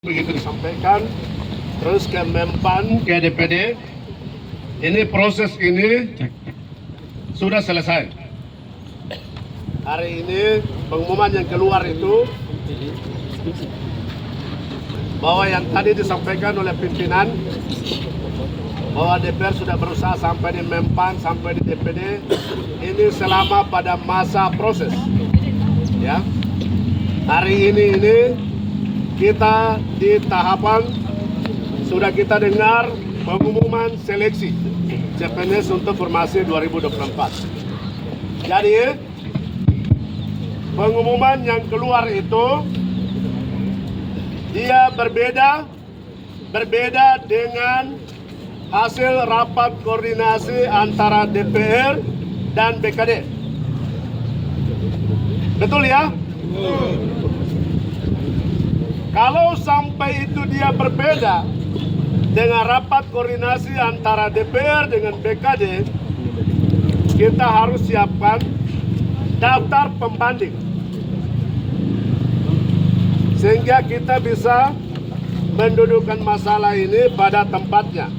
Begitu disampaikan, terus ke Mempan, ke DPD, ini proses ini sudah selesai. Hari ini pengumuman yang keluar itu bahwa yang tadi disampaikan oleh pimpinan bahwa DPR sudah berusaha sampai di Mempan, sampai di DPD, ini selama pada masa proses. Ya, hari ini kita di tahapan sudah kita dengar pengumuman seleksi CPNS untuk formasi 2024. Jadi pengumuman yang keluar itu dia berbeda dengan hasil rapat koordinasi antara DPR dan BKD. Betul ya? Kalau sampai itu dia berbeda dengan rapat koordinasi antara DPR dengan BKD, kita harus siapkan daftar pembanding sehingga kita bisa mendudukkan masalah ini pada tempatnya.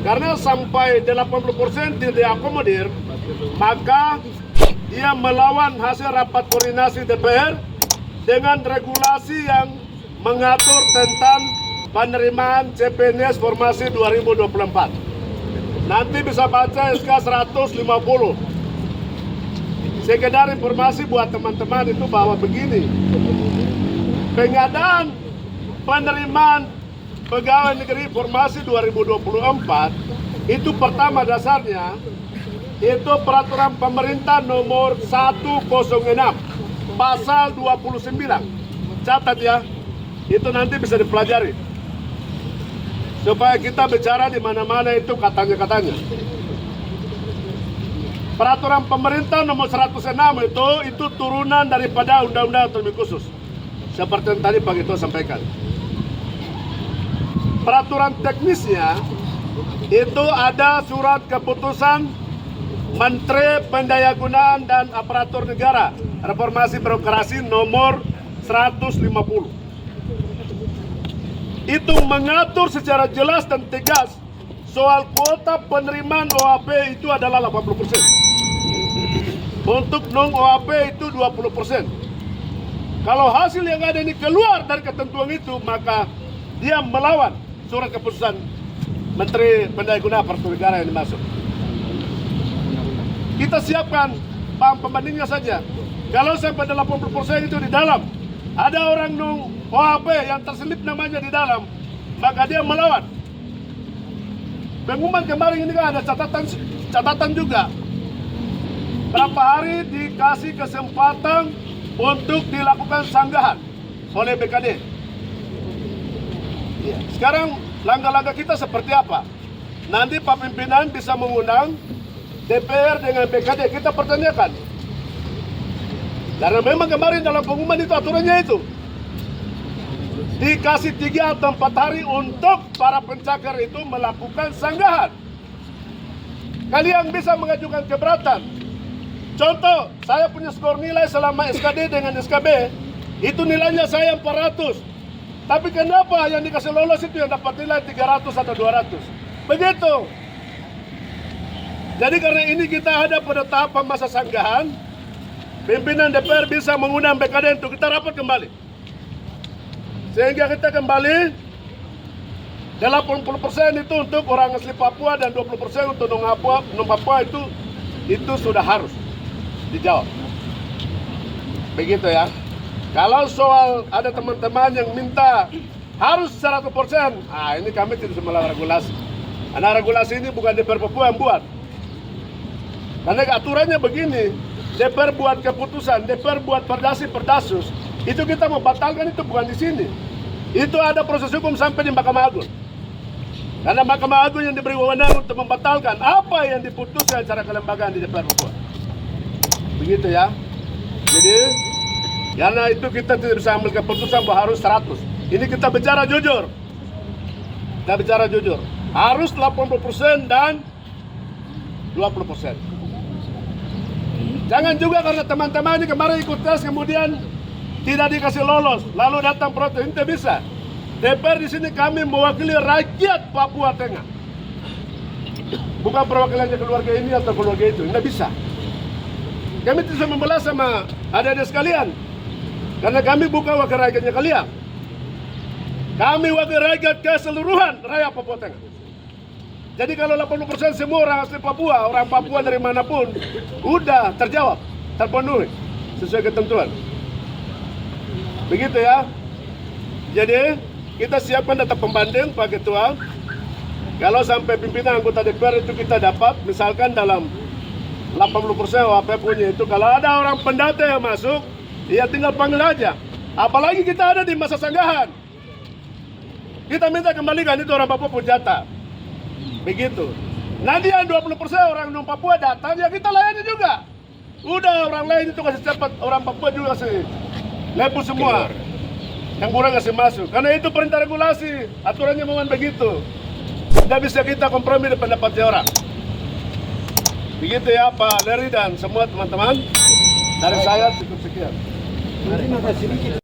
Karena sampai 80% tidak diakomodir, maka dia melawan hasil rapat koordinasi DPR dengan regulasi yang mengatur tentang penerimaan CPNS formasi 2024. Nanti bisa baca SK 150. Sekedar informasi buat teman-teman itu bahwa begini, pengadaan penerimaan pegawai negeri formasi 2024 itu pertama dasarnya itu peraturan pemerintah nomor 106 pasal 29. Catat ya, itu nanti bisa dipelajari supaya kita bicara di mana-mana itu katanya. Peraturan pemerintah nomor 106 itu turunan daripada undang-undang otonomi khusus, seperti yang tadi Pak Gito sampaikan. Peraturan teknisnya itu ada surat keputusan Menteri Pendayagunaan dan Aparatur Negara Reformasi Birokrasi nomor 150. Itu mengatur secara jelas dan tegas soal kuota penerimaan OAP itu adalah 80%. Untuk non-OAP itu 20%. Kalau hasil yang ada ini keluar dari ketentuan itu, maka dia melawan surat keputusan Menteri Pendayagunaan Aparatur Negara yang dimaksud. Kita siapkan paham pembandingnya saja. Kalau sampai 80% itu di dalam, ada orang non OAP yang terselip namanya di dalam, maka dia melawan. Pengumuman kemarin ini kan ada catatan juga. Berapa hari dikasih kesempatan untuk dilakukan sanggahan oleh BKD. Ya, sekarang langkah-langkah kita seperti apa? Nanti Pak Pimpinan bisa mengundang DPR dengan BKD, kita pertanyakan. Karena memang kemarin dalam pengumuman itu aturannya itu dikasih 3 atau 4 hari untuk para pencakar itu melakukan sanggahan. Kalian bisa mengajukan keberatan. Contoh, saya punya skor nilai selama SKD dengan SKB, itu nilainya saya 400. Tapi kenapa yang dikasih lolos itu yang dapat nilai 300 atau 200? Begitu. Jadi karena ini kita ada pada tahapan masa sanggahan, pimpinan DPR bisa mengundang BKD untuk kita rapat kembali. Sehingga kita kembali 80% itu untuk orang asli Papua dan 20% untuk non-Papua itu sudah harus dijawab. Begitu ya. Kalau soal ada teman-teman yang minta harus 100%, ini kami tidak bisa melawan regulasi. Karena regulasi ini bukan DPR Papua yang buat. Karena aturannya begini, DPR buat keputusan, DPR buat perdasus, itu kita membatalkan itu bukan di sini. Itu ada proses hukum sampai di Mahkamah Agung. Karena Mahkamah Agung yang diberi wewenang untuk membatalkan apa yang diputuskan secara kelembagaan di DPR Papua. Begitu ya. Jadi, karena itu kita tidak bisa ambil keputusan bahwa harus 100. Ini kita bicara jujur. Kita bicara jujur. Harus 80% dan 20%. Jangan juga karena teman-teman ini kemarin ikut tes kemudian tidak dikasih lolos, lalu datang protes, itu bisa. DPR di sini kami mewakili rakyat Papua Tengah, bukan perwakilannya keluarga ini atau keluarga itu, tidak bisa. Kami tidak membalas sama adik-adik sekalian, karena kami bukan wakil rakyatnya kalian. Kami wakil rakyat keseluruhan rakyat Papua Tengah. Jadi kalau 80% semua orang asli Papua, orang Papua dari manapun, udah terjawab, terpenuhi sesuai ketentuan. Begitu ya. Jadi kita siapkan data pembanding Pak Ketua. Kalau sampai pimpinan anggota DPR itu kita dapat, misalkan dalam 80% apa punya itu, kalau ada orang pendata yang masuk, ya tinggal panggil aja. Apalagi kita ada di masa sanggahan, kita minta kembalikan itu orang Papua punya jatah. Begitu. Nanti yang 20% orang non Papua datang, ya kita layani juga. Udah orang lain itu kasih cepat, orang Papua juga kasih lepas semua. Yang kurang kasih masuk. Karena itu perintah regulasi, aturannya memang begitu. Tidak bisa kita kompromi dengan pendapatnya orang. Begitu ya Pak Leri dan semua teman-teman. Dari saya cukup sekian. Terima kasih.